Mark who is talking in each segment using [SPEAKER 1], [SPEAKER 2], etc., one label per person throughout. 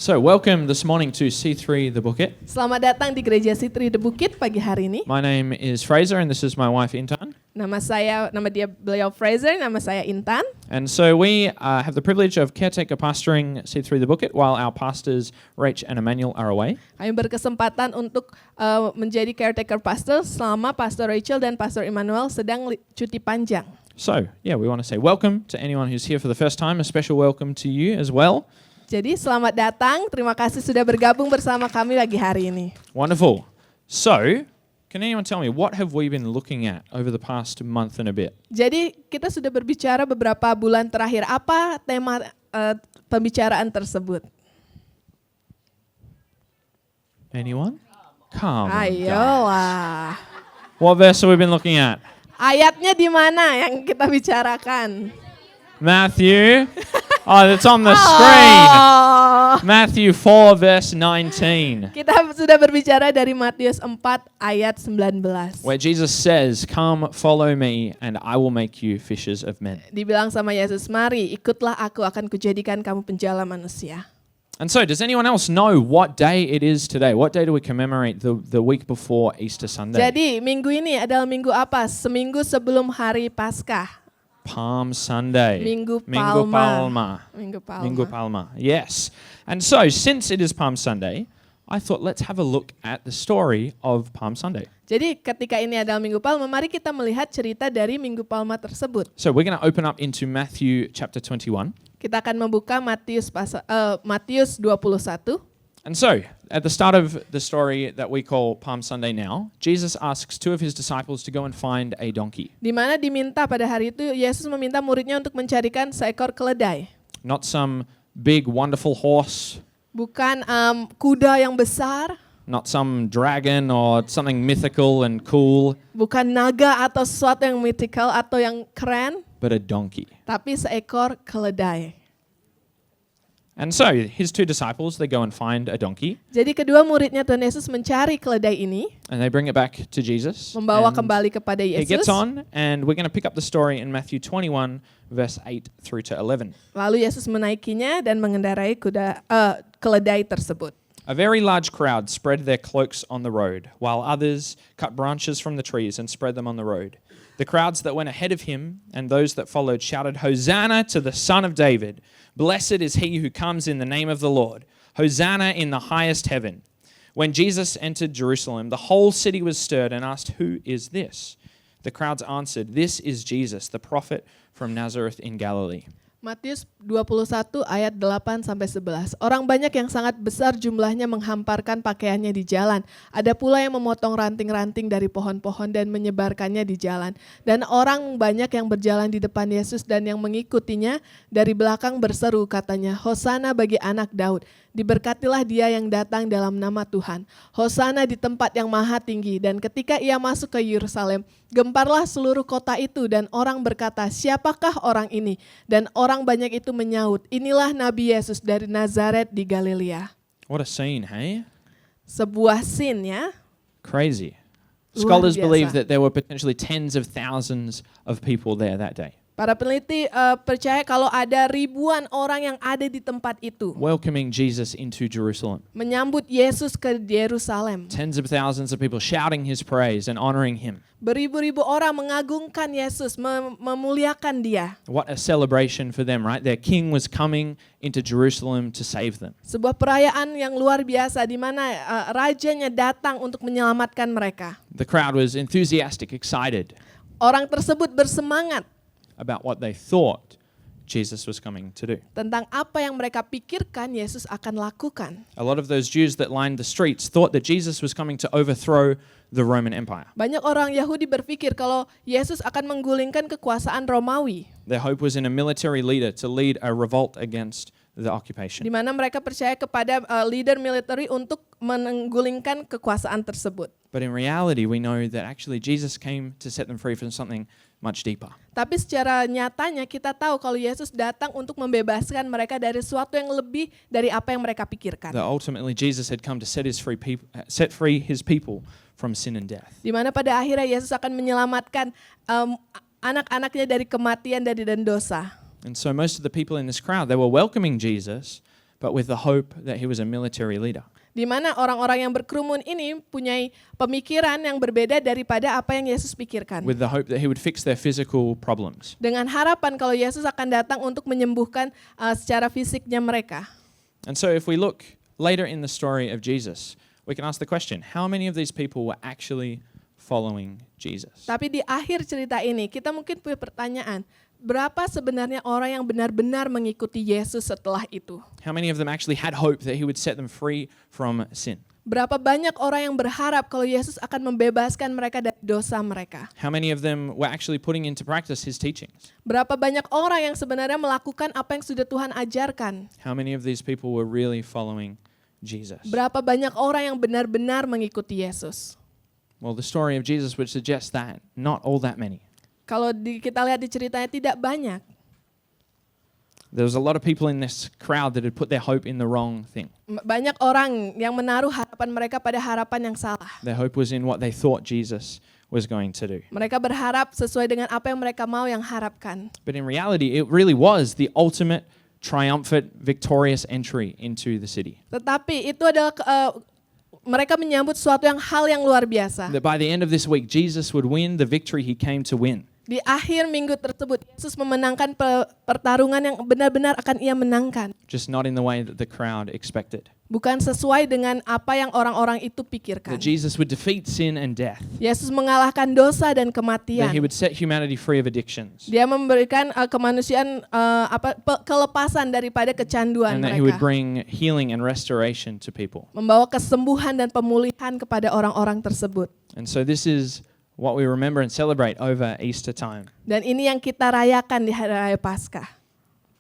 [SPEAKER 1] So, welcome this morning to C3 The Bukit.
[SPEAKER 2] Selamat datang di Gereja C3 The Bukit pagi hari ini.
[SPEAKER 1] My name is Fraser and this is my wife Intan.
[SPEAKER 2] Beliau Fraser, nama saya Intan.
[SPEAKER 1] And so we have the privilege of caretaker pastoring C3 The Bukit while our pastors Rach and Emmanuel are away.
[SPEAKER 2] Kami berkesempatan untuk menjadi caretaker pastor selama Pastor Rachel dan Pastor Emmanuel sedang cuti panjang.
[SPEAKER 1] So, we want to say welcome to anyone who's here for the first time. A special welcome to you as well.
[SPEAKER 2] Jadi selamat datang, terima kasih sudah bergabung bersama kami lagi hari ini.
[SPEAKER 1] Wonderful. So, can anyone tell me what have we been looking at over the past month and a bit?
[SPEAKER 2] Jadi kita sudah berbicara beberapa bulan terakhir, apa tema pembicaraan tersebut?
[SPEAKER 1] Anyone? Come.
[SPEAKER 2] Ayolah.
[SPEAKER 1] What verse have we been looking at?
[SPEAKER 2] Ayatnya di mana yang kita bicarakan?
[SPEAKER 1] Matthew. Oh, it's on the screen. Matthew 4 verse 19.
[SPEAKER 2] Kita sudah berbicara dari Matius 4 ayat 19.
[SPEAKER 1] Where Jesus says, "Come, follow me, and I will make you fishers of men."
[SPEAKER 2] Dibilang sama Yesus, mari ikutlah aku akan kujadikan kamu penjala manusia.
[SPEAKER 1] And so, does anyone else know what day it is today? What day do we commemorate the week before Easter Sunday?
[SPEAKER 2] Jadi minggu ini adalah minggu apa? Seminggu sebelum hari Paskah.
[SPEAKER 1] Palm Sunday.
[SPEAKER 2] Minggu Palma.
[SPEAKER 1] Minggu Palma. Yes. And so, since it is Palm Sunday, I thought let's have a look at the story of Palm Sunday.
[SPEAKER 2] Jadi ketika ini adalah Minggu Palma, mari kita melihat cerita dari Minggu Palma tersebut.
[SPEAKER 1] So we're going to open up into Matthew chapter 21.
[SPEAKER 2] Kita akan membuka Matius 21.
[SPEAKER 1] And so, at the start of the story that we call Palm Sunday now, Jesus asks two of his disciples to go and find a donkey.
[SPEAKER 2] Di mana diminta pada hari itu, Yesus meminta muridnya untuk mencarikan seekor keledai.
[SPEAKER 1] Not some big wonderful horse,
[SPEAKER 2] Bukan kuda yang besar,
[SPEAKER 1] not some dragon or something mythical and cool,
[SPEAKER 2] bukan naga atau sesuatu yang mythical atau yang keren,
[SPEAKER 1] but a donkey.
[SPEAKER 2] tapi seekor keledai.
[SPEAKER 1] And so, his two disciples, they go and find a donkey,
[SPEAKER 2] Jadi kedua muridnya Tuhan Yesus mencari keledai ini,
[SPEAKER 1] and they bring it back to Jesus.
[SPEAKER 2] membawa
[SPEAKER 1] And
[SPEAKER 2] kembali kepada
[SPEAKER 1] he
[SPEAKER 2] Yesus.
[SPEAKER 1] gets on, and we're going to pick up the story in Matthew 21, verse 8 through to 11.
[SPEAKER 2] Lalu Yesus menaikinya dan mengendarai keledai tersebut.
[SPEAKER 1] A very large crowd spread their cloaks on the road, while others cut branches from the trees and spread them on the road. The crowds that went ahead of him and those that followed shouted, "Hosanna to the Son of David! Blessed is he who comes in the name of the Lord! Hosanna in the highest heaven!" When Jesus entered Jerusalem, the whole city was stirred and asked, "Who is this?" The crowds answered, "This is Jesus, the prophet from Nazareth in Galilee."
[SPEAKER 2] Matius 21 ayat 8 sampai 11. Orang banyak yang sangat besar jumlahnya menghamparkan pakaiannya di jalan. Ada pula yang memotong ranting-ranting dari pohon-pohon dan menyebarkannya di jalan. Dan orang banyak yang berjalan di depan Yesus dan yang mengikutinya dari belakang berseru katanya, "Hosana bagi anak Daud. Diberkatilah dia yang datang dalam nama Tuhan. Hosana di tempat yang maha tinggi." Dan ketika ia masuk ke Yerusalem, gemparlah seluruh kota itu dan orang berkata, "Siapakah orang ini?" Dan orang banyak itu menyaut, "Inilah Nabi Yesus dari Nazaret di Galilea."
[SPEAKER 1] What a scene, hey?
[SPEAKER 2] Sebuah scene ya.
[SPEAKER 1] Crazy.
[SPEAKER 2] Luar
[SPEAKER 1] Scholars
[SPEAKER 2] biasa.
[SPEAKER 1] believe that there were potentially tens of thousands of people there that day,
[SPEAKER 2] Para peneliti percaya kalau ada ribuan orang yang ada di tempat itu.
[SPEAKER 1] welcoming Jesus into Jerusalem.
[SPEAKER 2] Menyambut Yesus ke Yerusalem.
[SPEAKER 1] Tens of thousands of people shouting his praise and honoring him.
[SPEAKER 2] Beribu-ribu orang mengagungkan Yesus, memuliakan dia.
[SPEAKER 1] What a celebration for them, right? Their king was coming into Jerusalem to save them.
[SPEAKER 2] Sebuah perayaan yang luar biasa di mana rajanya datang untuk menyelamatkan mereka.
[SPEAKER 1] The crowd was enthusiastic, excited
[SPEAKER 2] Orang tersebut bersemangat
[SPEAKER 1] about what they thought Jesus was coming to do.
[SPEAKER 2] tentang apa yang mereka pikirkan Yesus akan lakukan.
[SPEAKER 1] A lot of those Jews that lined the streets thought that Jesus was coming to overthrow the Roman Empire.
[SPEAKER 2] Banyak orang Yahudi berpikir kalau Yesus akan menggulingkan kekuasaan Romawi,
[SPEAKER 1] Their hope was in a military leader to lead a revolt against the occupation.
[SPEAKER 2] di mana mereka percaya kepada leader military untuk menggulingkan kekuasaan tersebut.
[SPEAKER 1] But in reality, we know that actually Jesus came to set them free from something much deeper.
[SPEAKER 2] Tapi secara nyatanya kita tahu kalau Yesus datang untuk membebaskan mereka dari sesuatu yang lebih dari apa yang mereka pikirkan.
[SPEAKER 1] That ultimately Jesus had come to set free his people from sin and death.
[SPEAKER 2] Di mana pada akhirnya Yesus akan menyelamatkan anak-anaknya dari kematian dan dosa.
[SPEAKER 1] And so most of the people in this crowd, they were welcoming Jesus, but with the hope that he was a military leader.
[SPEAKER 2] Di mana orang-orang yang berkerumun ini punya pemikiran yang berbeda daripada apa yang Yesus pikirkan.
[SPEAKER 1] With the hope that he would fix their physical problems.
[SPEAKER 2] Dengan harapan kalau Yesus akan datang untuk menyembuhkan secara fisiknya mereka.
[SPEAKER 1] And so if we look later in the story of Jesus, we can ask the question, how many of these people were actually following Jesus?
[SPEAKER 2] Tapi di akhir cerita ini kita mungkin punya pertanyaan, berapa sebenarnya orang yang benar-benar mengikuti Yesus setelah itu?
[SPEAKER 1] How many of them actually had hope that he would set them free from sin?
[SPEAKER 2] Berapa banyak orang yang berharap kalau Yesus akan membebaskan mereka dari dosa mereka?
[SPEAKER 1] How many of them were actually putting into practice his teachings?
[SPEAKER 2] Berapa banyak orang yang sebenarnya melakukan apa yang sudah Tuhan ajarkan?
[SPEAKER 1] How many of these people were really following Jesus?
[SPEAKER 2] Berapa banyak orang yang benar-benar mengikuti Yesus?
[SPEAKER 1] Well, the story of Jesus would suggest that not all that many.
[SPEAKER 2] Kalau kita lihat di ceritanya tidak banyak.
[SPEAKER 1] There was a lot of people in this crowd that had put their hope in the wrong thing.
[SPEAKER 2] Banyak orang yang menaruh harapan mereka pada harapan yang salah.
[SPEAKER 1] Their hope was in what they thought Jesus was going to do.
[SPEAKER 2] Mereka berharap sesuai dengan apa yang mereka mau yang harapkan.
[SPEAKER 1] But in reality, it really was the ultimate triumphant, victorious entry into the city.
[SPEAKER 2] Tetapi itu adalah mereka menyambut suatu hal yang luar biasa.
[SPEAKER 1] That by the end of this week, Jesus would win the victory he came to win.
[SPEAKER 2] Di akhir minggu tersebut, Yesus memenangkan pertarungan yang benar-benar akan ia menangkan.
[SPEAKER 1] Just not in the way that the crowd expected.
[SPEAKER 2] Bukan sesuai dengan apa yang orang-orang itu pikirkan.
[SPEAKER 1] That Jesus would defeat sin and death.
[SPEAKER 2] Yesus mengalahkan dosa dan kematian.
[SPEAKER 1] That he would set humanity free of addictions.
[SPEAKER 2] Dia memberikan kemanusiaan kelepasan daripada kecanduan
[SPEAKER 1] And that he would
[SPEAKER 2] mereka.
[SPEAKER 1] bring healing and restoration to people.
[SPEAKER 2] Membawa kesembuhan dan pemulihan kepada orang-orang tersebut.
[SPEAKER 1] And so this is what we remember and celebrate over Easter time.
[SPEAKER 2] Dan ini yang kita rayakan di Hari Raya Paskah.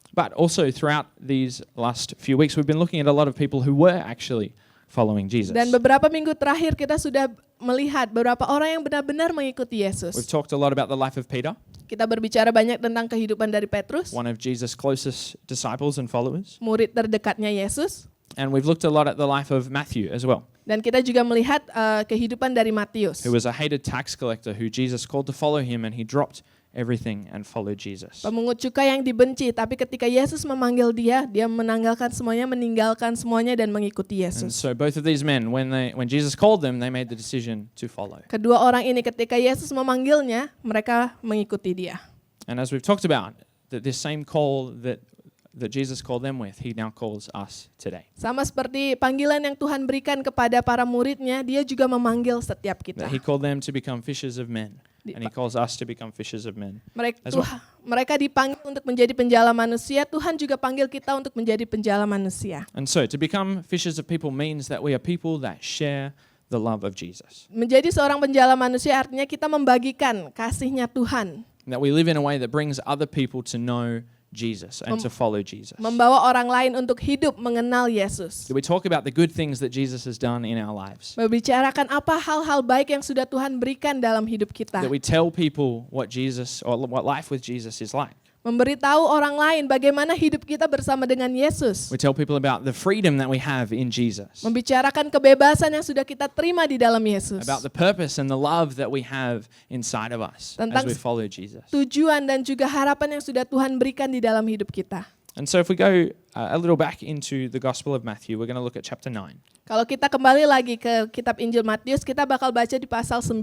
[SPEAKER 1] But also throughout these last few weeks, we've been looking at a lot of people who were actually following Jesus.
[SPEAKER 2] Dan beberapa minggu terakhir kita sudah melihat beberapa orang yang benar-benar mengikuti Yesus.
[SPEAKER 1] We've talked a lot about the life of Peter,
[SPEAKER 2] Kita berbicara banyak tentang kehidupan dari Petrus,
[SPEAKER 1] one of Jesus' closest disciples and followers.
[SPEAKER 2] murid terdekatnya Yesus.
[SPEAKER 1] And we've looked a lot at the life of Matthew as well,
[SPEAKER 2] Dan kita juga melihat kehidupan dari Matius,
[SPEAKER 1] who was a hated tax collector who Jesus called to follow him, and he dropped everything and followed Jesus.
[SPEAKER 2] pemungut cukai yang dibenci. Tapi ketika Yesus memanggil dia, dia meninggalkan semuanya dan mengikuti
[SPEAKER 1] And
[SPEAKER 2] Yesus.
[SPEAKER 1] so both of these men, when Jesus called them, they made the decision to follow.
[SPEAKER 2] Kedua orang ini ketika Yesus memanggilnya, mereka mengikuti dia.
[SPEAKER 1] And as we've talked about, that this same call that Jesus called them with, he now calls us today.
[SPEAKER 2] Sama seperti panggilan yang Tuhan berikan kepada para muridnya, dia juga memanggil setiap kita.
[SPEAKER 1] That he called them to become fishers of men, and he calls us to become fishers of men. as well.
[SPEAKER 2] Mereka dipanggil untuk menjadi penjala manusia, Tuhan juga panggil kita untuk menjadi penjala manusia.
[SPEAKER 1] And so to become fishers of people means that we are people that share the love of Jesus.
[SPEAKER 2] Menjadi seorang penjala manusia artinya kita membagikan kasihnya Tuhan.
[SPEAKER 1] That we live in a way that brings other people to know Jesus and to follow Jesus.
[SPEAKER 2] Membawa orang lain untuk hidup mengenal Yesus.
[SPEAKER 1] That we talk about the good things that Jesus has done in our lives.
[SPEAKER 2] Membicarakan apa hal-hal baik yang sudah Tuhan berikan dalam hidup kita.
[SPEAKER 1] That we tell people what Jesus or what life with Jesus is like.
[SPEAKER 2] Memberitahu orang lain bagaimana hidup kita bersama dengan Yesus.
[SPEAKER 1] We tell people about the freedom that we have in Jesus.
[SPEAKER 2] Membicarakan kebebasan yang sudah kita terima di dalam Yesus.
[SPEAKER 1] About the purpose and the love that we have inside of us as we follow Jesus.
[SPEAKER 2] Tujuan dan juga harapan yang sudah Tuhan berikan di dalam hidup kita.
[SPEAKER 1] And so if we go a little back into the Gospel of Matthew, we're going to look at chapter 9.
[SPEAKER 2] Kalau kita kembali lagi ke kitab Injil Matius, kita bakal baca di pasal 9.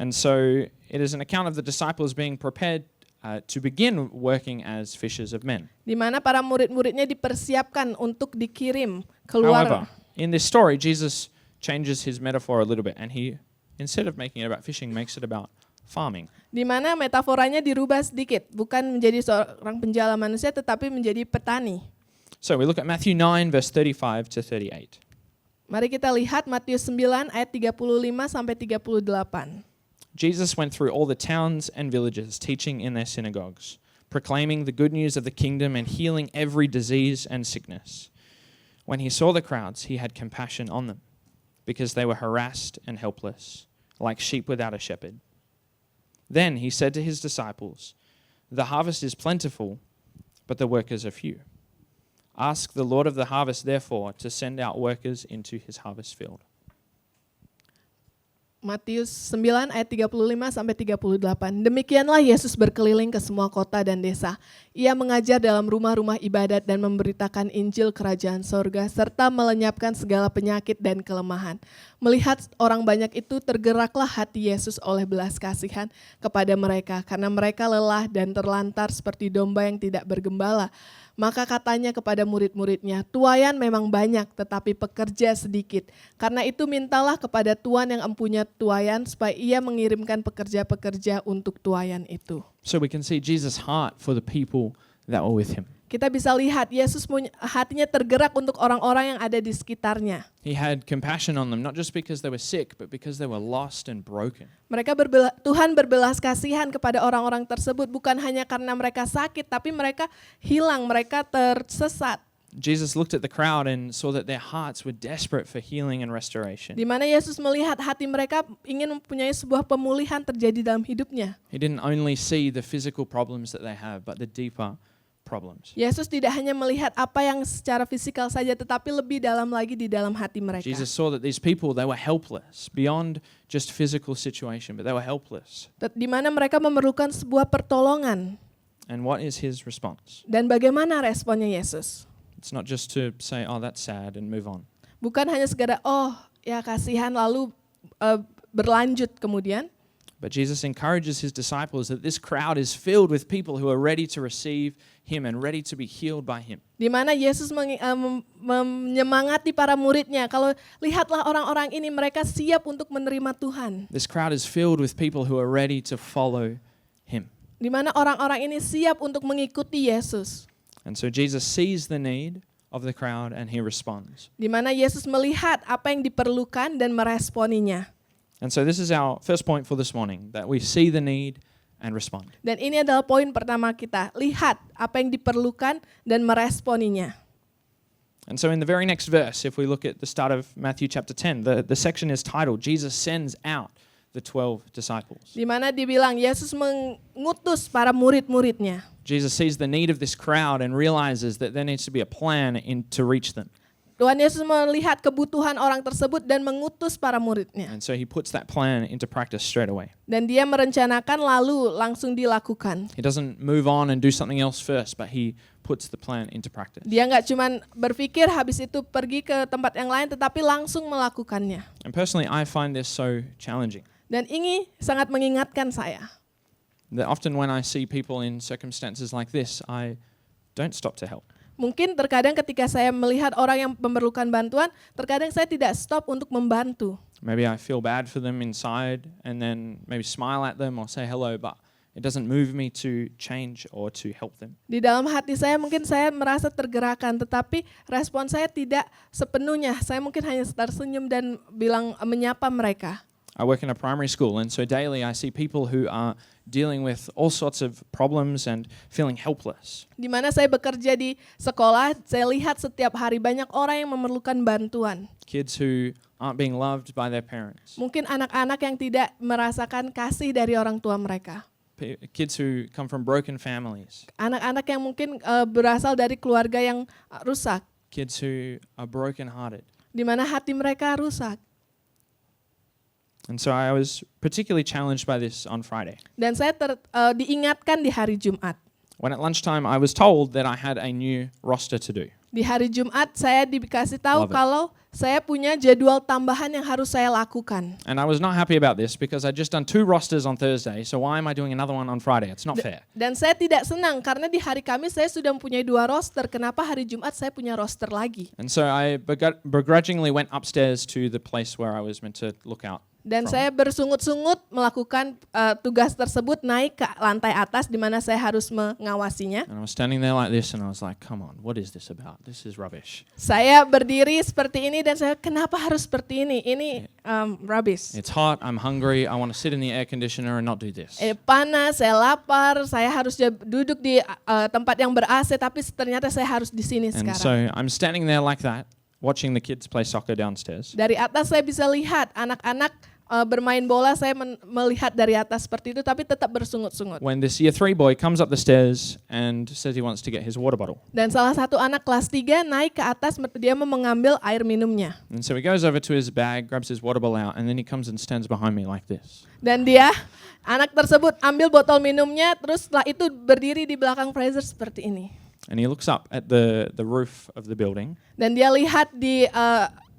[SPEAKER 1] And so it is an account of the disciples being prepared to begin working as fishers of men.
[SPEAKER 2] Di mana para murid-muridnya dipersiapkan untuk dikirim
[SPEAKER 1] However,
[SPEAKER 2] keluar.
[SPEAKER 1] in this story, Jesus changes his metaphor a little bit, and he, instead of making it about fishing, makes it about farming.
[SPEAKER 2] Di mana metaforanya dirubah sedikit, bukan menjadi seorang penjala manusia tetapi menjadi petani.
[SPEAKER 1] So we look at Matthew 9 verse 35 to 38.
[SPEAKER 2] Mari kita lihat Matius 9 ayat 35 sampai 38.
[SPEAKER 1] Jesus went through all the towns and villages, teaching in their synagogues, proclaiming the good news of the kingdom and healing every disease and sickness. When he saw the crowds, he had compassion on them, because they were harassed and helpless, like sheep without a shepherd. Then he said to his disciples, "The harvest is plentiful, but the workers are few. Ask the Lord of the harvest, therefore, to send out workers into his harvest field."
[SPEAKER 2] Matius 9 ayat 35 sampai 38. Demikianlah Yesus berkeliling ke semua kota dan desa. Ia mengajar dalam rumah-rumah ibadat dan memberitakan Injil Kerajaan Sorga serta melenyapkan segala penyakit dan kelemahan. Melihat orang banyak itu, tergeraklah hati Yesus oleh belas kasihan kepada mereka karena mereka lelah dan terlantar seperti domba yang tidak bergembala. Maka katanya kepada murid-muridnya, tuaian memang banyak tetapi pekerja sedikit. Karena itu mintalah kepada Tuan yang empunya tuaian supaya ia mengirimkan pekerja-pekerja untuk tuaian itu.
[SPEAKER 1] So we can see Jesus' heart for the people that were with him.
[SPEAKER 2] Kita bisa lihat Yesus hatinya tergerak untuk orang-orang yang ada di sekitarnya.
[SPEAKER 1] He had compassion on them, not just because they were sick, but because they were lost and broken.
[SPEAKER 2] Tuhan berbelas kasihan kepada orang-orang tersebut bukan hanya karena mereka sakit, tapi mereka hilang, mereka tersesat.
[SPEAKER 1] Jesus looked at the crowd and saw that their hearts were desperate for healing and restoration.
[SPEAKER 2] Di mana Yesus melihat hati mereka ingin mempunyai sebuah pemulihan terjadi dalam hidupnya.
[SPEAKER 1] He didn't only see the physical problems that they have, but the deeper problems.
[SPEAKER 2] Yesus tidak hanya melihat apa yang secara fisikal saja, tetapi lebih dalam lagi di dalam hati mereka.
[SPEAKER 1] Jesus saw that these people, they were helpless beyond just physical situation, but they were helpless.
[SPEAKER 2] Di mana mereka memerlukan sebuah pertolongan.
[SPEAKER 1] And what is his response?
[SPEAKER 2] Dan bagaimana responnya Yesus?
[SPEAKER 1] It's not just to say, oh, that's sad and move on.
[SPEAKER 2] Bukan hanya sekadar, oh ya kasihan lalu berlanjut kemudian.
[SPEAKER 1] But Jesus encourages his disciples that this crowd is filled with people who are ready to receive him and ready to be healed by him.
[SPEAKER 2] Di mana Yesus menyemangati para muridnya, kalau lihatlah orang-orang ini, mereka siap untuk menerima Tuhan.
[SPEAKER 1] This crowd is filled with people who are ready to follow him.
[SPEAKER 2] Di mana orang-orang ini siap untuk mengikuti Yesus.
[SPEAKER 1] And so Jesus sees the need of the crowd and he responds.
[SPEAKER 2] Di mana Yesus melihat apa yang diperlukan dan meresponinya.
[SPEAKER 1] And so this is our first point for this morning, that we see the need and respond.
[SPEAKER 2] Dan ini adalah poin pertama kita, lihat apa yang diperlukan dan meresponinya.
[SPEAKER 1] And so in the very next verse, if we look at the start of Matthew chapter 10, the section is titled, Jesus sends out the 12 disciples.
[SPEAKER 2] Di mana dibilang Yesus mengutus para murid-muridnya.
[SPEAKER 1] Jesus sees the need of this crowd and realizes that there needs to be a plan to reach them.
[SPEAKER 2] Tuhan Yesus melihat kebutuhan orang tersebut dan mengutus para muridnya.
[SPEAKER 1] And so he puts that plan into practice straight away.
[SPEAKER 2] Dan dia merencanakan lalu langsung dilakukan.
[SPEAKER 1] He doesn't move on and do something else first, but he puts the plan into practice.
[SPEAKER 2] Dia nggak cuman berpikir habis itu pergi ke tempat yang lain, tetapi langsung melakukannya.
[SPEAKER 1] And personally, I find this so challenging.
[SPEAKER 2] Dan ini sangat mengingatkan saya.
[SPEAKER 1] That often when I see people in circumstances like this, I don't stop to help.
[SPEAKER 2] Mungkin terkadang ketika saya melihat orang yang memerlukan bantuan, terkadang saya tidak stop untuk membantu.
[SPEAKER 1] Maybe I feel bad for them inside and then maybe smile at them or say hello, but it doesn't move me to change or to help them.
[SPEAKER 2] Di dalam hati saya mungkin saya merasa tergerakkan, tetapi respon saya tidak sepenuhnya. Saya mungkin hanya tersenyum dan bilang menyapa mereka.
[SPEAKER 1] I work in a primary school, and so daily I see people who are dealing with all sorts of problems and feeling helpless.
[SPEAKER 2] Di mana saya bekerja di sekolah, saya lihat setiap hari banyak orang yang memerlukan bantuan.
[SPEAKER 1] Kids who aren't being loved by their parents.
[SPEAKER 2] Mungkin anak-anak yang tidak merasakan kasih dari orang tua mereka.
[SPEAKER 1] Kids who come from broken families.
[SPEAKER 2] Anak-anak yang mungkin berasal dari keluarga yang rusak.
[SPEAKER 1] Kids who are broken-hearted.
[SPEAKER 2] Di mana hati mereka rusak.
[SPEAKER 1] And so I was particularly challenged by this on Friday.
[SPEAKER 2] Dan saya diingatkan di hari Jumat.
[SPEAKER 1] When at lunchtime I was told that I had a new roster to do.
[SPEAKER 2] Di hari Jumat saya dikasih tahu
[SPEAKER 1] Love it.
[SPEAKER 2] kalau saya punya jadwal tambahan yang harus saya lakukan.
[SPEAKER 1] And I was not happy about this because I'd just done 2 rosters on Thursday, so why am I doing another one on Friday? It's not fair.
[SPEAKER 2] Dan saya tidak senang karena di hari Kamis saya sudah mempunyai 2 roster. Kenapa hari Jumat saya punya roster lagi?
[SPEAKER 1] And so I begrudgingly went upstairs to the place where I was meant to look out.
[SPEAKER 2] Dan saya bersungut-sungut melakukan tugas tersebut, naik ke lantai atas di mana saya harus mengawasinya.
[SPEAKER 1] And I was standing there like this and I was like, come on, what is this about? This is rubbish.
[SPEAKER 2] Saya berdiri seperti ini dan saya, kenapa harus seperti ini? Ini rubbish.
[SPEAKER 1] It's hot, I'm hungry, I want to sit in the air conditioner and not do this.
[SPEAKER 2] Panas, saya lapar, saya harus duduk di tempat yang ber-AC, tapi ternyata saya harus di sini
[SPEAKER 1] And
[SPEAKER 2] sekarang.
[SPEAKER 1] so I'm standing there like that, watching the kids play soccer downstairs.
[SPEAKER 2] Dari atas saya bisa lihat anak-anak bermain bola saya melihat dari atas seperti itu, tapi tetap bersungut-sungut.
[SPEAKER 1] When this year 3 boy comes up the stairs and says he wants to get his water bottle.
[SPEAKER 2] Dan salah satu anak kelas 3 naik ke atas, dia mau mengambil air minumnya.
[SPEAKER 1] And so he goes over to his bag, grabs his water bottle out, and then he comes and stands behind me like this.
[SPEAKER 2] Dan anak tersebut ambil botol minumnya, terus setelah itu berdiri di belakang Fraser seperti ini.
[SPEAKER 1] And he looks up at the roof of the building.
[SPEAKER 2] Dan dia lihat di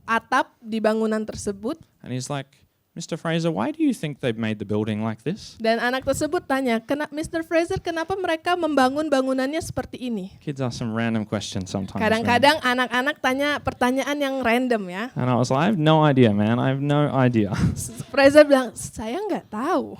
[SPEAKER 2] atap di bangunan tersebut.
[SPEAKER 1] And he's like, Mr. Fraser, why do you think they've made the building like this?
[SPEAKER 2] Dan anak tersebut tanya, Mr. Fraser, kenapa mereka membangun bangunannya seperti ini?
[SPEAKER 1] Kids ask some random questions sometimes. Man.
[SPEAKER 2] Kadang-kadang anak-anak tanya pertanyaan yang random ya.
[SPEAKER 1] And I was like, I have no idea, man. I have no idea.
[SPEAKER 2] Fraser bilang, saya nggak tahu.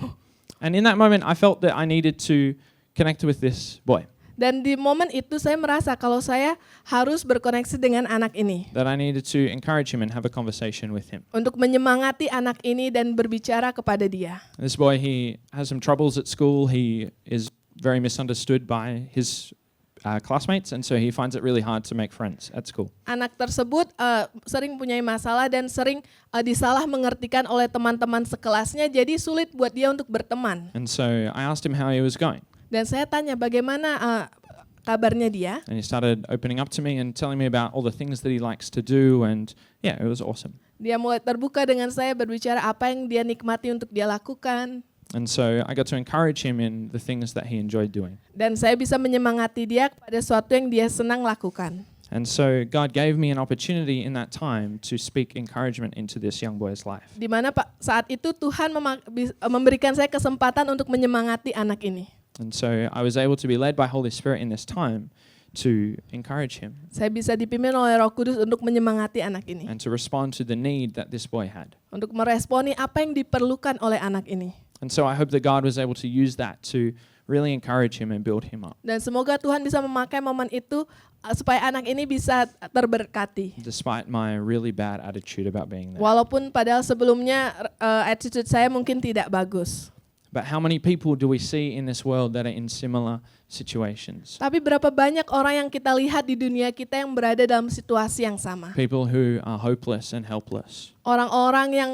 [SPEAKER 1] And in that moment, I felt that I needed to connect with this boy.
[SPEAKER 2] Dan di momen itu saya merasa kalau saya harus berkoneksi dengan anak ini.
[SPEAKER 1] That I needed to encourage him and have a conversation with him.
[SPEAKER 2] Untuk menyemangati anak ini dan berbicara kepada dia.
[SPEAKER 1] This boy, he has some troubles at school. He is very misunderstood by his classmates, and so he finds it really hard to make friends at school.
[SPEAKER 2] Anak tersebut sering punya masalah dan sering disalah mengertikan oleh teman-teman sekelasnya, jadi sulit buat dia untuk berteman.
[SPEAKER 1] And so I asked him how he was going.
[SPEAKER 2] Dan saya tanya bagaimana kabarnya dia.
[SPEAKER 1] And he started opening up to me and telling me about all the things that he likes to do, and yeah, it was awesome.
[SPEAKER 2] Dia mulai terbuka dengan saya, berbicara apa yang dia nikmati untuk dia lakukan.
[SPEAKER 1] And so I got to encourage him in the things that he enjoyed doing.
[SPEAKER 2] Dan saya bisa menyemangati dia kepada sesuatu yang dia senang lakukan.
[SPEAKER 1] And so God gave me an opportunity in that time to speak encouragement into this young boy's life.
[SPEAKER 2] Di mana saat itu Tuhan memberikan saya kesempatan untuk menyemangati anak ini.
[SPEAKER 1] And so I was able to be led by Holy Spirit in this time to encourage him.
[SPEAKER 2] Saya bisa dipimpin oleh Roh Kudus untuk menyemangati anak ini.
[SPEAKER 1] And to respond to the need that this boy had.
[SPEAKER 2] Untuk meresponi apa yang diperlukan oleh anak ini.
[SPEAKER 1] And so I hope that God was able to use that to really encourage him and build him up.
[SPEAKER 2] Dan semoga Tuhan bisa memakai momen itu supaya anak ini bisa terberkati.
[SPEAKER 1] Despite my really bad attitude about being there.
[SPEAKER 2] Walaupun padahal sebelumnya attitude saya mungkin tidak bagus.
[SPEAKER 1] But how many people do we see in this world that are in similar situations?
[SPEAKER 2] Tapi berapa banyak orang yang kita lihat di dunia kita yang berada dalam situasi yang sama?
[SPEAKER 1] People who are hopeless and helpless.
[SPEAKER 2] Orang-orang yang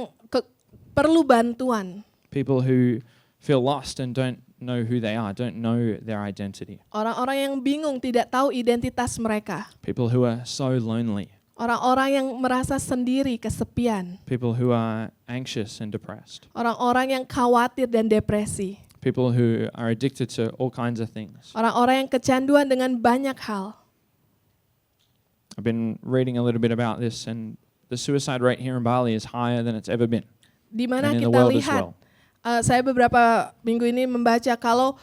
[SPEAKER 2] perlu bantuan.
[SPEAKER 1] People who feel lost and don't know who they are, don't know their identity.
[SPEAKER 2] Orang-orang yang bingung, tidak tahu identitas mereka.
[SPEAKER 1] People who are so lonely.
[SPEAKER 2] Orang-orang yang merasa sendiri, kesepian.
[SPEAKER 1] People who are anxious and depressed.
[SPEAKER 2] Orang-orang yang khawatir dan depresi.
[SPEAKER 1] People who are addicted to all kinds of things.
[SPEAKER 2] Orang-orang yang kecanduan dengan banyak hal.
[SPEAKER 1] I've been reading a little bit about this, and the suicide rate here in Bali is higher than it's ever been.
[SPEAKER 2] Di mana
[SPEAKER 1] And in the
[SPEAKER 2] kita
[SPEAKER 1] world as
[SPEAKER 2] lihat,
[SPEAKER 1] well.
[SPEAKER 2] saya beberapa minggu ini membaca kalau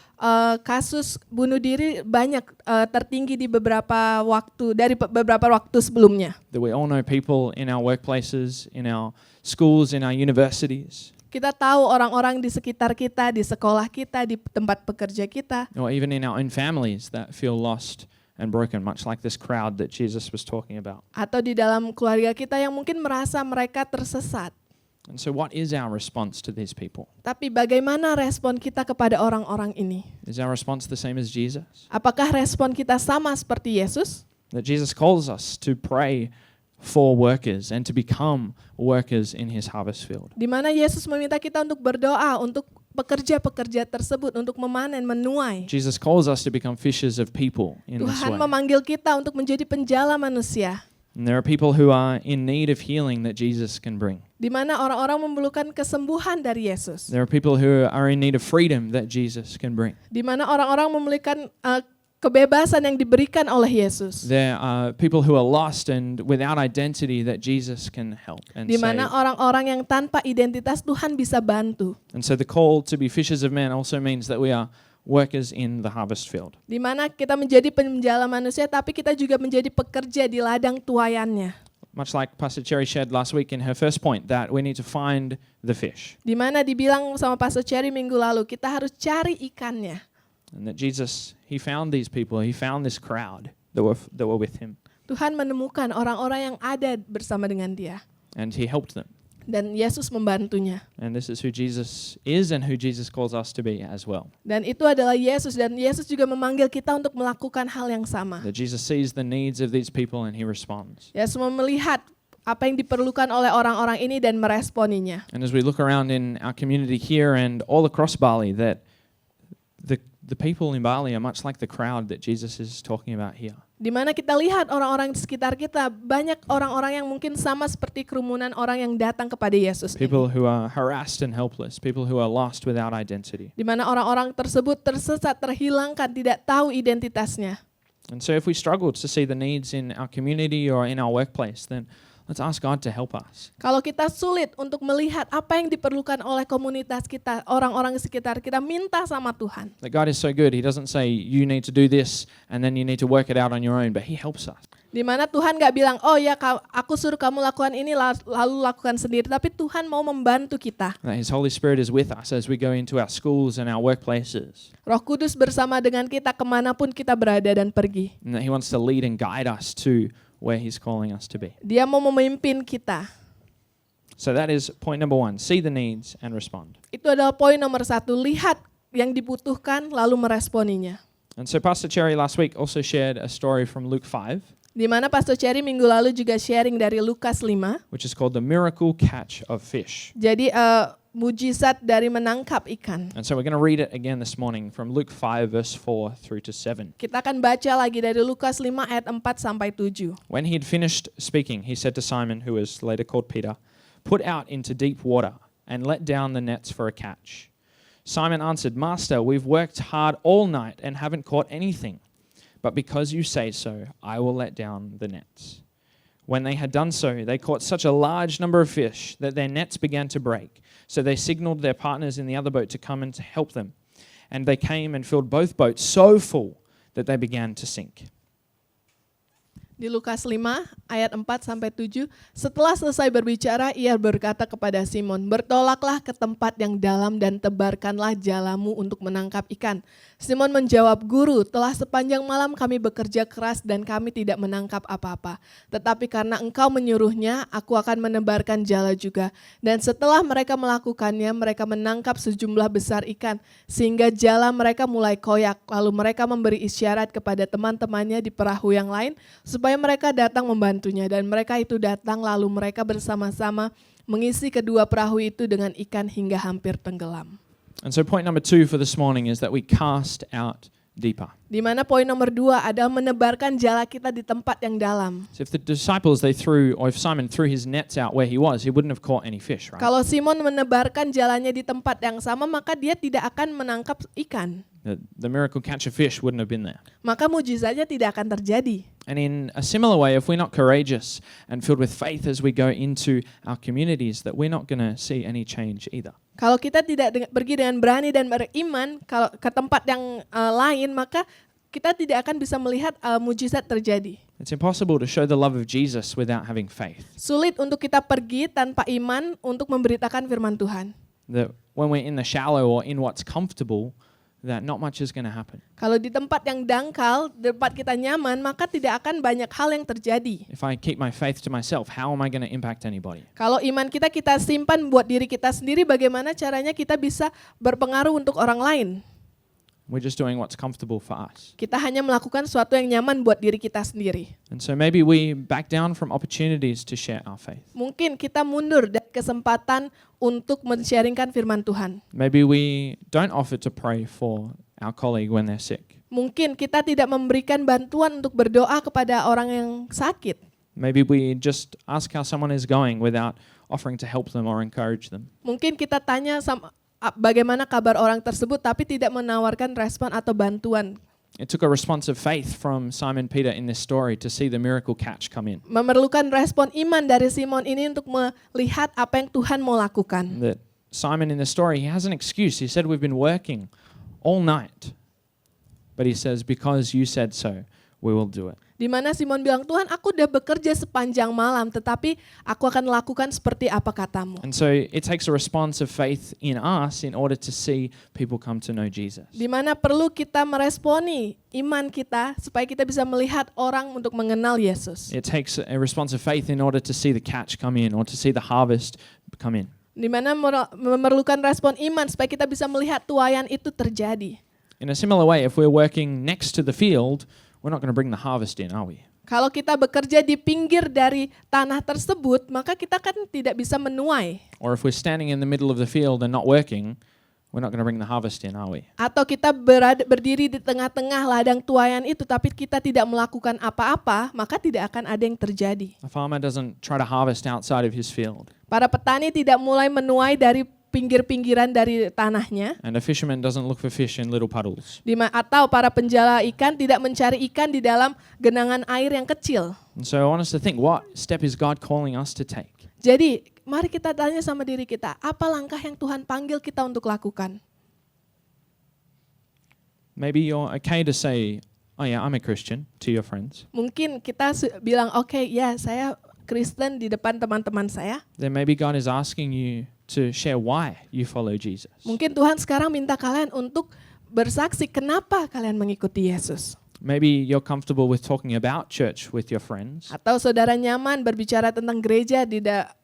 [SPEAKER 2] kasus bunuh diri banyak tertinggi di beberapa waktu sebelumnya.
[SPEAKER 1] That we all know people in our workplaces, in our schools, in our universities.
[SPEAKER 2] Kita tahu orang-orang di sekitar kita, di sekolah kita, di tempat pekerja kita.
[SPEAKER 1] Or even in our own families that feel lost and broken, much like this crowd that Jesus was talking about.
[SPEAKER 2] Atau di dalam keluarga kita yang mungkin merasa mereka tersesat.
[SPEAKER 1] And so what is our response to these people?
[SPEAKER 2] Tapi bagaimana respon kita kepada orang-orang ini?
[SPEAKER 1] Is our response the same as Jesus?
[SPEAKER 2] Apakah respon kita sama seperti Yesus?
[SPEAKER 1] That Jesus calls us to pray for workers and to become workers in his harvest field.
[SPEAKER 2] Di mana Yesus meminta kita untuk berdoa untuk pekerja-pekerja tersebut untuk memanen, menuai.
[SPEAKER 1] Jesus calls us to become fishers of people in this
[SPEAKER 2] Tuhan
[SPEAKER 1] way.
[SPEAKER 2] memanggil kita untuk menjadi penjala manusia.
[SPEAKER 1] And there are people who are in need of healing that Jesus can bring.
[SPEAKER 2] Di mana orang-orang memerlukan kesembuhan dari Yesus.
[SPEAKER 1] There are people who are in need of freedom that Jesus can bring.
[SPEAKER 2] Di mana orang-orang memerlukan kebebasan yang diberikan oleh Yesus.
[SPEAKER 1] There are people who are lost and without identity that Jesus can help and
[SPEAKER 2] Di mana
[SPEAKER 1] save.
[SPEAKER 2] orang-orang yang tanpa identitas Tuhan bisa bantu.
[SPEAKER 1] And so the call to be fishers of men also means that we are workers in the harvest field.
[SPEAKER 2] Di mana kita menjadi penjala manusia, tapi kita juga menjadi pekerja di ladang tuaiannya.
[SPEAKER 1] Much like Pastor Cherry shared last week in her first point, that we need to find the fish.
[SPEAKER 2] Di mana dibilang sama Pastor Cherry minggu lalu, kita harus cari ikannya.
[SPEAKER 1] And that Jesus, he found these people, he found this crowd that were with him.
[SPEAKER 2] Tuhan menemukan orang-orang yang ada bersama dengan dia.
[SPEAKER 1] And he helped them.
[SPEAKER 2] Dan Yesus membantunya.
[SPEAKER 1] And this is who Jesus is and who Jesus calls us to be as well.
[SPEAKER 2] Dan itu adalah Yesus, dan Yesus juga memanggil kita untuk melakukan hal yang sama.
[SPEAKER 1] That Jesus sees the needs of these people and he responds.
[SPEAKER 2] Yesus melihat apa yang diperlukan oleh orang-orang ini dan meresponinya.
[SPEAKER 1] And as we look around in our community here and all across Bali, that the people in Bali are much like the crowd that Jesus is talking about here.
[SPEAKER 2] Di mana kita lihat orang-orang di sekitar kita, banyak orang-orang yang mungkin sama seperti kerumunan orang yang datang kepada Yesus ini.
[SPEAKER 1] People who are harassed and helpless, people who are lost without identity.
[SPEAKER 2] Di mana orang-orang tersebut tersesat, terhilangkan, tidak tahu identitasnya.
[SPEAKER 1] And so if we struggle to see the needs in our community or in our workplace, then let's ask God to help us.
[SPEAKER 2] Kalau kita sulit untuk melihat apa yang diperlukan oleh komunitas kita, orang-orang di sekitar kita, minta sama Tuhan.
[SPEAKER 1] That God is so good. He doesn't say you need to do this and then you need to work it out on your own, but He helps us.
[SPEAKER 2] Di mana Tuhan gak bilang, oh ya aku suruh kamu lakukan ini lalu lakukan sendiri. Tapi Tuhan mau membantu kita.
[SPEAKER 1] That His Holy Spirit is with us as we go into our schools and our workplaces.
[SPEAKER 2] Roh Kudus bersama dengan kita kemanapun kita berada dan pergi.
[SPEAKER 1] And that He wants to lead and guide us to where He's calling us to be.
[SPEAKER 2] Dia mau memimpin kita.
[SPEAKER 1] So that is point number 1. See the needs and respond.
[SPEAKER 2] Itu adalah poin nomor 1. Lihat yang dibutuhkan lalu meresponinya.
[SPEAKER 1] And so Pastor Cherry last week also shared a story from Luke 5,
[SPEAKER 2] Di mana Pastor Cherry minggu lalu juga sharing dari Lukas 5.
[SPEAKER 1] which is called the miracle catch of fish.
[SPEAKER 2] Jadi mujizat dari menangkap ikan.
[SPEAKER 1] And so we're going to read it again this morning from Luke 5 verse 4 through to 7.
[SPEAKER 2] Kita akan baca lagi dari Lukas 5 ayat 4 sampai 7.
[SPEAKER 1] When he had finished speaking, he said to Simon, who was later called Peter, "Put out into deep water and let down the nets for a catch." Simon answered, "Master, we've worked hard all night and haven't caught anything. But because you say so, I will let down the nets." When they had done so, they caught such a large number of fish that their nets began to break. So they signaled their partners in the other boat to come and to help them. And they came and filled both boats so full that they began to sink.
[SPEAKER 2] Di Lukas 5 ayat 4 sampai 7, setelah selesai berbicara, ia berkata kepada Simon, "Bertolaklah ke tempat yang dalam dan tebarkanlah jalamu untuk menangkap ikan." Simon menjawab, "Guru, telah sepanjang malam kami bekerja keras dan kami tidak menangkap apa-apa. Tetapi karena engkau menyuruhnya, aku akan menebarkan jala juga." Dan setelah mereka melakukannya, mereka menangkap sejumlah besar ikan, sehingga jala mereka mulai koyak. Lalu mereka memberi isyarat kepada teman-temannya di perahu yang lain, supaya mereka datang membantunya. Dan mereka itu datang, lalu mereka bersama-sama mengisi kedua perahu itu dengan ikan hingga hampir tenggelam.
[SPEAKER 1] And so point number 2 for this morning is that we cast out deeper.
[SPEAKER 2] Di mana poin nomor 2 adalah menebarkan jala kita di tempat yang dalam.
[SPEAKER 1] So if the disciples, or if Simon threw his nets out where he wouldn't have caught any fish, right?
[SPEAKER 2] Kalau Simon menebarkan jalannya di tempat yang sama, maka dia tidak akan menangkap ikan.
[SPEAKER 1] The miracle catch of fish wouldn't have been there.
[SPEAKER 2] Maka mujizatnya tidak akan terjadi.
[SPEAKER 1] And in a similar way, if we're not courageous and filled with faith as we go into our communities, that we're not going to see any change either.
[SPEAKER 2] Kalau kita tidak pergi dengan berani dan beriman kalau ke tempat yang lain, maka kita tidak akan bisa melihat mujizat terjadi.
[SPEAKER 1] It's impossible to show the love of Jesus without having faith.
[SPEAKER 2] Sulit untuk kita pergi tanpa iman untuk memberitakan firman Tuhan.
[SPEAKER 1] That when we're in the shallow or in what's comfortable, that not much is going to happen.
[SPEAKER 2] Kalau di tempat yang dangkal, di tempat kita nyaman, maka tidak akan banyak hal yang terjadi.
[SPEAKER 1] If I keep my faith to myself, how am I going to impact anybody?
[SPEAKER 2] Kalau iman kita simpan buat diri kita sendiri, bagaimana caranya kita bisa berpengaruh untuk orang lain?
[SPEAKER 1] We're just doing what's comfortable for us.
[SPEAKER 2] Kita hanya melakukan sesuatu yang nyaman buat diri kita sendiri.
[SPEAKER 1] And so maybe we back down from opportunities to share our faith.
[SPEAKER 2] Mungkin kita mundur dari kesempatan untuk men-sharingkan firman Tuhan.
[SPEAKER 1] Maybe we don't offer to pray for our colleague when they're sick.
[SPEAKER 2] Mungkin kita tidak memberikan bantuan untuk berdoa kepada orang yang sakit.
[SPEAKER 1] Maybe we just ask how someone is going without offering to help them or encourage them.
[SPEAKER 2] Mungkin kita tanya bagaimana kabar orang tersebut, tapi tidak menawarkan respon atau bantuan.
[SPEAKER 1] It took a response of faith from Simon Peter in this story to see the miracle catch come in.
[SPEAKER 2] Memerlukan respon iman dari Simon ini untuk melihat apa yang Tuhan mau lakukan.
[SPEAKER 1] That Simon in the story, he has an excuse. He said, "We've been working all night." But he says, "Because you said so, we will do it."
[SPEAKER 2] Di mana Simon bilang, "Tuhan, aku udah bekerja sepanjang malam, tetapi aku akan lakukan seperti apa katamu."
[SPEAKER 1] And so it takes a response of faith in us in order to see people come to know Jesus.
[SPEAKER 2] Di mana perlu kita meresponi iman kita supaya kita bisa melihat orang untuk mengenal Yesus.
[SPEAKER 1] It takes a response of faith in order to see the catch come in or to see the harvest come in.
[SPEAKER 2] Di mana memerlukan respon iman supaya kita bisa melihat tuaian itu terjadi.
[SPEAKER 1] In a similar way, if we're working next to the field, we're not going to bring the harvest in, are we?
[SPEAKER 2] Kalau kita bekerja di pinggir dari tanah tersebut, maka kita kan tidak bisa menuai.
[SPEAKER 1] Or if we're standing in the middle of the field and not working, we're not going to bring the harvest in, are we?
[SPEAKER 2] Atau kita berdiri di tengah-tengah ladang tuaian itu, tapi kita tidak melakukan apa-apa, maka tidak akan ada yang terjadi.
[SPEAKER 1] A farmer doesn't try to harvest outside of his field.
[SPEAKER 2] Para petani tidak mulai menuai dari pinggir-pinggiran dari tanahnya.
[SPEAKER 1] And a fisherman doesn't look for fish in little puddles.
[SPEAKER 2] Atau para penjala ikan tidak mencari ikan di dalam genangan air yang kecil.
[SPEAKER 1] And so I want us to think, what step is God calling us to take?
[SPEAKER 2] Jadi, mari kita tanya sama diri kita, apa langkah yang Tuhan panggil kita untuk lakukan?
[SPEAKER 1] Maybe you're okay to say, oh yeah, I'm a Christian, to your friends.
[SPEAKER 2] Mungkin kita bilang, oke, ya saya Kristen di depan teman-teman saya.
[SPEAKER 1] Then maybe God is asking you to share why you follow Jesus.
[SPEAKER 2] Mungkin Tuhan sekarang minta kalian untuk bersaksi kenapa kalian mengikuti Yesus.
[SPEAKER 1] Maybe you're comfortable with talking about church with your friends,
[SPEAKER 2] Atau saudara nyaman berbicara tentang gereja di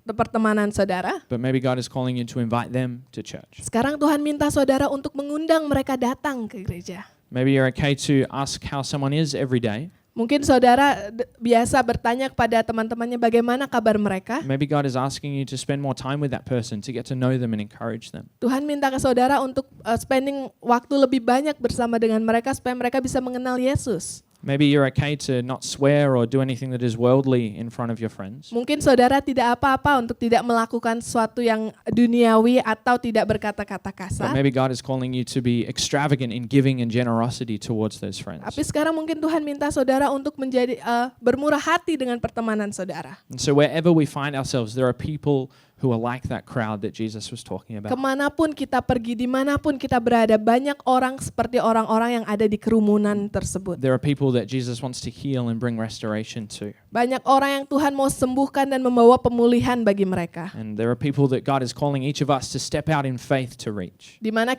[SPEAKER 2] pertemanan saudara.
[SPEAKER 1] but maybe God is calling you to invite them to church.
[SPEAKER 2] Sekarang Tuhan minta saudara untuk mengundang mereka datang ke gereja.
[SPEAKER 1] Maybe you're okay to ask how someone is every day.
[SPEAKER 2] Mungkin saudara biasa bertanya kepada teman-temannya bagaimana kabar mereka.
[SPEAKER 1] Maybe God is asking you to spend more time with that person, to get to know them and encourage them.
[SPEAKER 2] Tuhan minta ke saudara untuk spending waktu lebih banyak bersama dengan mereka supaya mereka bisa mengenal Yesus.
[SPEAKER 1] Maybe you're okay to not swear or do anything that is worldly in front of your friends.
[SPEAKER 2] Mungkin saudara tidak apa-apa untuk tidak melakukan sesuatu yang duniawi atau tidak berkata-kata
[SPEAKER 1] But
[SPEAKER 2] kasar.
[SPEAKER 1] maybe God is calling you to be extravagant in giving and generosity towards those friends.
[SPEAKER 2] Tapi sekarang mungkin Tuhan minta saudara untuk menjadi bermurah hati dengan pertemanan saudara.
[SPEAKER 1] And so wherever we find ourselves, there are people who are like that crowd that Jesus was talking about.
[SPEAKER 2] Kemanapun kita pergi, dimanapun kita berada, banyak orang seperti orang-orang yang ada di kerumunan tersebut.
[SPEAKER 1] There are people that Jesus wants to heal and bring restoration to.
[SPEAKER 2] Banyak orang yang Tuhan mau sembuhkan dan membawa pemulihan bagi mereka.
[SPEAKER 1] And there are people that God is calling each of us to step out in faith to reach.
[SPEAKER 2] Di mana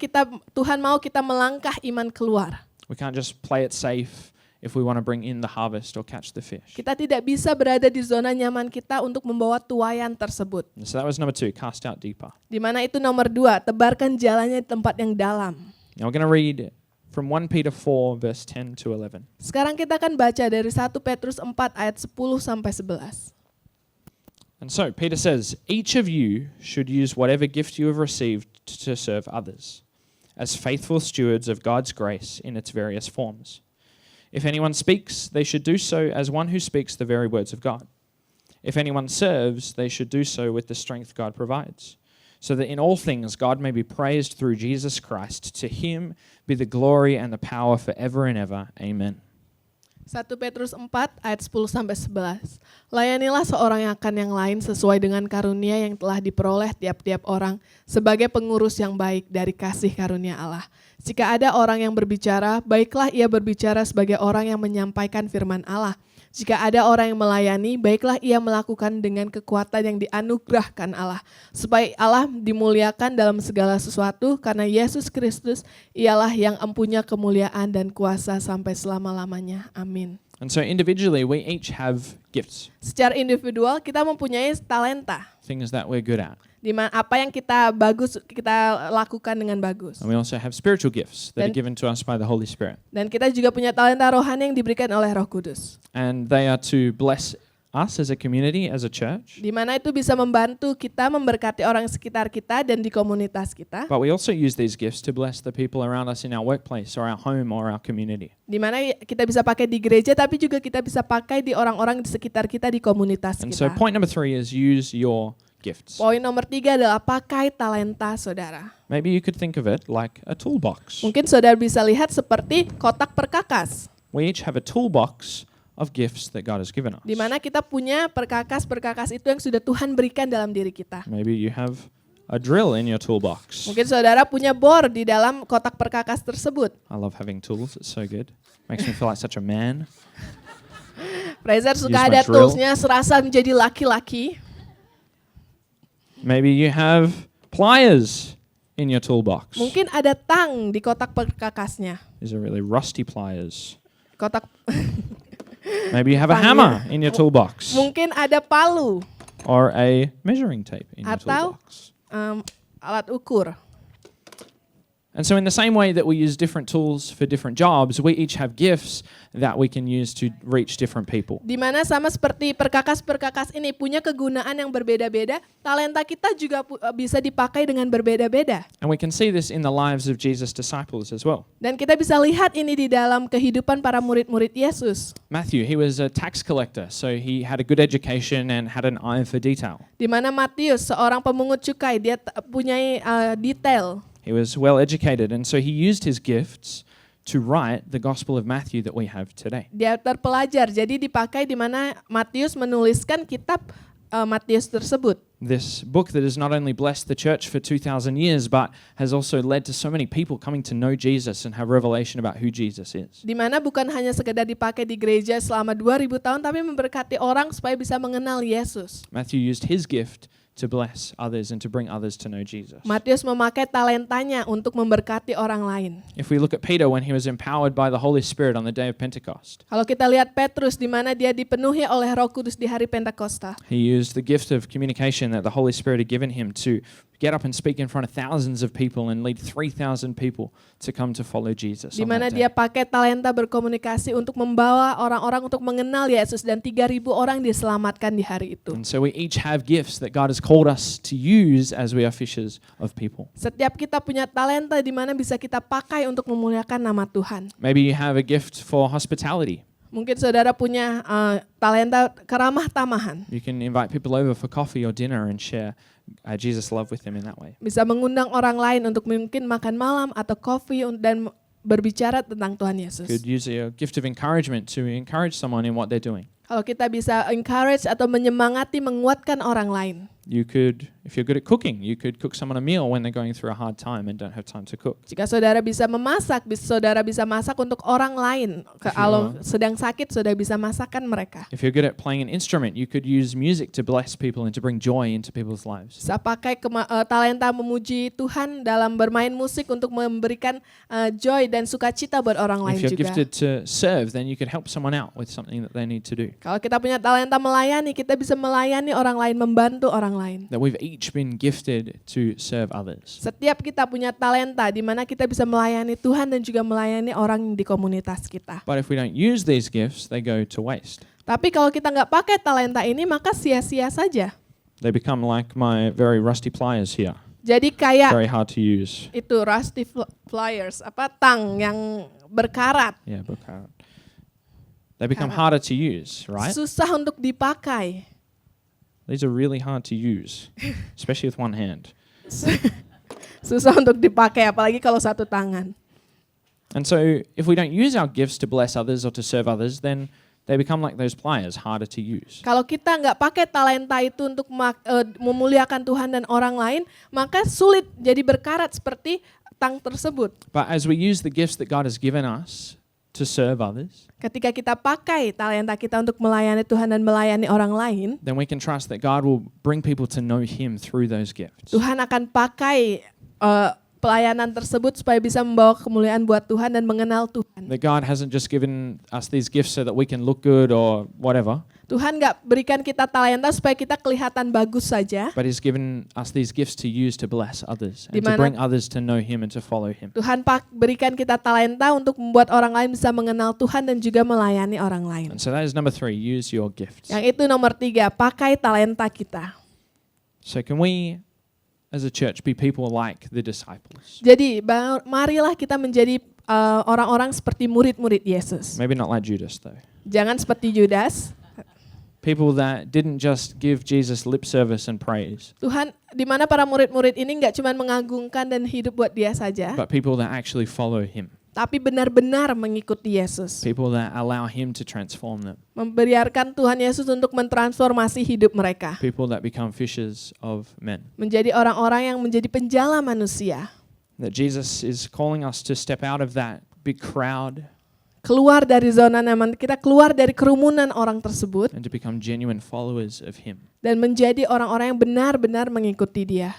[SPEAKER 2] Tuhan mau kita melangkah iman keluar.
[SPEAKER 1] We can't just play it safe if we want to bring in the harvest or catch the fish.
[SPEAKER 2] Kita tidak bisa berada di zona nyaman kita untuk membawa tuaian tersebut.
[SPEAKER 1] And so that was number 2, cast out deeper.
[SPEAKER 2] Di mana itu nomor 2, tebarkan jalannya di tempat yang dalam.
[SPEAKER 1] Now we're going to read from 1 Peter 4 verse 10 to 11.
[SPEAKER 2] Sekarang kita akan baca dari 1 Petrus 4 ayat 10 sampai 11.
[SPEAKER 1] And so Peter says, each of you should use whatever gift you have received to serve others, as faithful stewards of God's grace in its various forms. If anyone speaks, they should do so as one who speaks the very words of God. If anyone serves, they should do so with the strength God provides, so that in all things God may be praised through Jesus Christ. To him be the glory and the power forever and ever. Amen.
[SPEAKER 2] 1 Petrus 4 ayat 10 sampai 11. Layanilah seorang yang akan yang lain sesuai dengan karunia yang telah diperoleh tiap-tiap orang sebagai pengurus yang baik dari kasih karunia Allah. Jika ada orang yang berbicara, baiklah ia berbicara sebagai orang yang menyampaikan firman Allah. Jika ada orang yang melayani, baiklah ia melakukan dengan kekuatan yang dianugerahkan Allah, supaya Allah dimuliakan dalam segala sesuatu, karena Yesus Kristus ialah yang empunya kemuliaan dan kuasa sampai selama-lamanya. Amin.
[SPEAKER 1] And so individually, we each have gifts,
[SPEAKER 2] Secara individual kita mempunyai talenta,
[SPEAKER 1] things that we're good at.
[SPEAKER 2] di mana apa yang kita lakukan dengan bagus.
[SPEAKER 1] And we also have spiritual gifts that are given to us by the Holy Spirit.
[SPEAKER 2] Dan kita juga punya talenta rohani yang diberikan oleh Roh Kudus.
[SPEAKER 1] And they are to bless us as a community, as a church.
[SPEAKER 2] Di mana itu bisa membantu kita memberkati orang sekitar kita dan di komunitas kita.
[SPEAKER 1] But we also use these gifts to bless the people around us in our workplace or our home or our community.
[SPEAKER 2] Di mana kita bisa pakai di gereja, tapi juga kita bisa pakai di orang-orang di sekitar kita, di komunitas
[SPEAKER 1] And so
[SPEAKER 2] kita.
[SPEAKER 1] point number 3 is use your gifts.
[SPEAKER 2] Poin nomor 3 adalah pakai talenta saudara.
[SPEAKER 1] Maybe you could think of it like a toolbox.
[SPEAKER 2] Mungkin saudara bisa lihat seperti kotak perkakas,
[SPEAKER 1] We each have a toolbox of gifts that God has given us.
[SPEAKER 2] di mana kita punya perkakas-perkakas itu yang sudah Tuhan berikan dalam diri kita.
[SPEAKER 1] Maybe you have a drill in your toolbox.
[SPEAKER 2] Mungkin saudara punya bor di dalam kotak perkakas tersebut.
[SPEAKER 1] I love having tools. It's so good. Makes me feel like such a man.
[SPEAKER 2] Fraser
[SPEAKER 1] Use
[SPEAKER 2] suka
[SPEAKER 1] my
[SPEAKER 2] ada
[SPEAKER 1] drill.
[SPEAKER 2] toolsnya, serasa menjadi laki-laki.
[SPEAKER 1] Maybe you have pliers in your toolbox.
[SPEAKER 2] Mungkin ada tang di kotak perkakasnya.
[SPEAKER 1] These are really rusty pliers.
[SPEAKER 2] Kotak
[SPEAKER 1] Maybe you have a
[SPEAKER 2] Tangnya.
[SPEAKER 1] hammer in your toolbox
[SPEAKER 2] mungkin ada palu
[SPEAKER 1] or a measuring tape in your
[SPEAKER 2] atau
[SPEAKER 1] toolbox.
[SPEAKER 2] alat ukur.
[SPEAKER 1] And so in the same way that we use different tools for different jobs, we each have gifts that we can use to reach different people.
[SPEAKER 2] Di mana sama seperti perkakas-perkakas ini punya kegunaan yang berbeda-beda, talenta kita juga bisa dipakai dengan berbeda-beda.
[SPEAKER 1] And we can see this in the lives of Jesus' disciples as well.
[SPEAKER 2] Dan kita bisa lihat ini di dalam kehidupan para murid-murid Yesus.
[SPEAKER 1] Matthew, he was a tax collector, so he had a good education and had an eye for detail.
[SPEAKER 2] Di mana Matius, seorang pemungut cukai, dia punya detail.
[SPEAKER 1] He was well educated, and so he used his gifts to write the Gospel of Matthew that we have today.
[SPEAKER 2] Dia terpelajar, jadi dipakai di mana Matius menuliskan kitab Matius tersebut.
[SPEAKER 1] This book that has not only blessed the church for 2,000 years, but has also led to so many people coming to know Jesus and have revelation about who Jesus is.
[SPEAKER 2] Di mana bukan hanya sekedar dipakai di gereja selama 2000 tahun, tapi memberkati orang supaya bisa mengenal Yesus.
[SPEAKER 1] Matthew used his gift to bless others and to bring others to know Jesus.
[SPEAKER 2] Matius memakai talentanya untuk memberkati orang lain.
[SPEAKER 1] If we look at Peter when he was empowered by the Holy Spirit on the day of Pentecost,
[SPEAKER 2] Kalau kita lihat Petrus di mana dia dipenuhi oleh Roh Kudus di hari Pentakosta.
[SPEAKER 1] he used the gift of communication that the Holy Spirit had given him to get up and speak in front of thousands of people and lead 3,000 people to come to follow Jesus.
[SPEAKER 2] Di
[SPEAKER 1] on
[SPEAKER 2] mana
[SPEAKER 1] that
[SPEAKER 2] dia
[SPEAKER 1] day.
[SPEAKER 2] pakai talenta berkomunikasi untuk membawa orang-orang untuk mengenal Yesus dan 3.000 orang diselamatkan di hari itu.
[SPEAKER 1] And so we each have gifts that God has called us to use as we are fishers of people.
[SPEAKER 2] Setiap kita punya talenta di mana bisa kita pakai untuk memuliakan nama Tuhan.
[SPEAKER 1] Maybe you have a gift for hospitality.
[SPEAKER 2] Mungkin saudara punya talenta keramah tamahan.
[SPEAKER 1] You can invite people over for coffee or dinner and share Jesus' love with them in that way.
[SPEAKER 2] Bisa mengundang orang lain untuk mungkin makan malam atau kopi dan berbicara tentang Tuhan Yesus.
[SPEAKER 1] Could use a gift of encouragement to encourage someone in what they're doing.
[SPEAKER 2] Kalau kita bisa encourage atau menyemangati, menguatkan orang lain.
[SPEAKER 1] You could, if you're good at cooking, you could cook someone a meal when they're going through a hard time and don't have time to cook.
[SPEAKER 2] Jika saudara bisa memasak, saudara bisa masak untuk orang lain. Kalau sedang sakit, saudara bisa masakan mereka.
[SPEAKER 1] If you're good at playing an instrument, you could use music to bless people and to bring joy into people's lives.
[SPEAKER 2] Bisa pakai talenta memuji Tuhan dalam bermain musik untuk memberikan joy dan sukacita buat orang lain
[SPEAKER 1] If you're
[SPEAKER 2] juga.
[SPEAKER 1] gifted to serve, then you could help someone out with something that they need to do.
[SPEAKER 2] Kalau kita punya talenta melayani, kita bisa melayani orang lain, membantu orang lain.
[SPEAKER 1] That we've each been gifted to serve others.
[SPEAKER 2] Setiap kita punya talenta di mana kita bisa melayani Tuhan dan juga melayani orang di komunitas kita.
[SPEAKER 1] But if we don't use these gifts, they go to waste.
[SPEAKER 2] Tapi kalau kita nggak pakai talenta ini, maka sia-sia saja.
[SPEAKER 1] They become like my very rusty pliers here.
[SPEAKER 2] Jadi kayak
[SPEAKER 1] Very hard to use.
[SPEAKER 2] itu rusty pliers, tang yang berkarat.
[SPEAKER 1] Yeah, book out. They become harder to use, right?
[SPEAKER 2] Susah untuk dipakai.
[SPEAKER 1] These are really hard to use, especially with one hand.
[SPEAKER 2] Susah untuk dipakai, apalagi kalau satu tangan.
[SPEAKER 1] And so if we don't use our gifts to bless others or to serve others, then they become like those pliers, harder to use.
[SPEAKER 2] Kalau kita nggak pakai talenta itu untuk memuliakan Tuhan dan orang lain, maka sulit jadi berkarat seperti tang tersebut.
[SPEAKER 1] But as we use the gifts that God has given us to serve others,
[SPEAKER 2] Ketika kita pakai talenta kita untuk melayani Tuhan dan melayani orang lain,
[SPEAKER 1] then we can trust that God will bring people to know Him through those gifts.
[SPEAKER 2] Tuhan akan pakai pelayanan tersebut supaya bisa membawa kemuliaan buat Tuhan dan mengenal Tuhan.
[SPEAKER 1] That God hasn't just given us these gifts so that we can look good or whatever,
[SPEAKER 2] Tuhan nggak berikan kita talenta supaya kita kelihatan bagus saja.
[SPEAKER 1] but He's given us these gifts to use to bless others and to
[SPEAKER 2] Dimana-
[SPEAKER 1] bring others to know Him and to follow Him.
[SPEAKER 2] Tuhan berikan kita talenta untuk membuat orang lain bisa mengenal Tuhan dan juga melayani orang lain.
[SPEAKER 1] And so that is number 3, use your gifts.
[SPEAKER 2] Yang itu nomor 3, pakai talenta kita.
[SPEAKER 1] So can we, as a church, be people like the disciples?
[SPEAKER 2] Jadi marilah kita menjadi orang-orang seperti murid-murid Yesus.
[SPEAKER 1] Maybe not like Judas, though.
[SPEAKER 2] Jangan seperti Judas.
[SPEAKER 1] People that didn't just give Jesus lip service and praise,
[SPEAKER 2] Tuhan, di mana para murid-murid ini nggak cuma mengagungkan dan hidup buat dia saja,
[SPEAKER 1] but people that actually follow Him.
[SPEAKER 2] tapi benar-benar mengikuti Yesus.
[SPEAKER 1] People that allow Him to transform them.
[SPEAKER 2] Membiarkan Tuhan Yesus untuk mentransformasi hidup mereka.
[SPEAKER 1] People that become fishers of men.
[SPEAKER 2] Menjadi orang-orang yang menjadi penjala manusia.
[SPEAKER 1] That Jesus is calling us to step out of that big crowd
[SPEAKER 2] Keluar dari zona nyaman kita, keluar dari kerumunan orang tersebut.
[SPEAKER 1] and to become genuine followers of Him.
[SPEAKER 2] Dan menjadi orang-orang yang benar-benar mengikuti dia.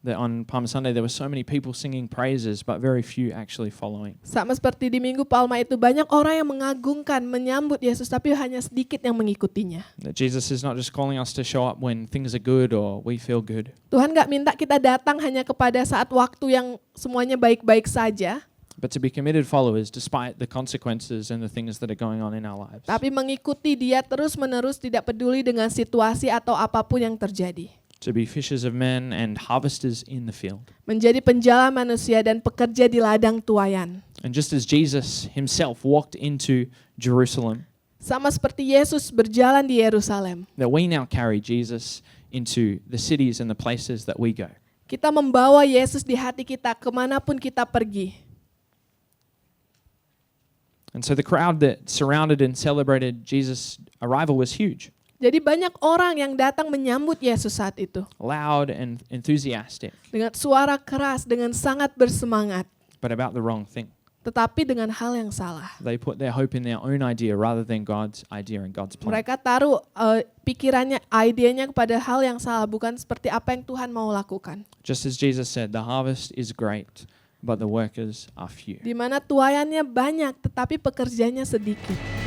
[SPEAKER 1] That on Palm Sunday there were so many people singing praises, but very few actually following.
[SPEAKER 2] Sama seperti di Minggu Palma itu banyak orang yang mengagungkan, menyambut Yesus, tapi hanya sedikit yang mengikutinya.
[SPEAKER 1] That Jesus is not just calling us to show up when things are good or we feel good,
[SPEAKER 2] Tuhan gak minta kita datang hanya kepada saat waktu yang semuanya baik-baik saja,
[SPEAKER 1] but to be committed followers despite the consequences and the things that are going on in our lives.
[SPEAKER 2] tapi mengikuti Dia terus-menerus, tidak peduli dengan situasi atau apapun yang terjadi.
[SPEAKER 1] To be fishers of men and harvesters in the field.
[SPEAKER 2] Menjadi penjala manusia dan pekerja di ladang tuayan.
[SPEAKER 1] And just as Jesus himself walked into Jerusalem,
[SPEAKER 2] Sama seperti Yesus berjalan di Yerusalem,
[SPEAKER 1] that we now carry Jesus into the cities and the places that we go.
[SPEAKER 2] kita membawa Yesus di hati kita kemanapun kita pergi.
[SPEAKER 1] And so the crowd that surrounded and celebrated Jesus' arrival was huge,
[SPEAKER 2] Jadi banyak orang yang datang menyambut Yesus saat itu.
[SPEAKER 1] loud and enthusiastic,
[SPEAKER 2] Dengan suara keras, dengan sangat bersemangat.
[SPEAKER 1] but about the wrong thing.
[SPEAKER 2] Tetapi dengan hal yang salah.
[SPEAKER 1] They put their hope in their own idea rather than God's idea and God's plan.
[SPEAKER 2] Mereka taruh pikirannya, idenya kepada hal yang salah. Bukan seperti apa yang Tuhan mau lakukan.
[SPEAKER 1] Just as Jesus said, the harvest is great, but the workers are few.
[SPEAKER 2] Di mana tuayannya banyak, tetapi pekerjanya sedikit.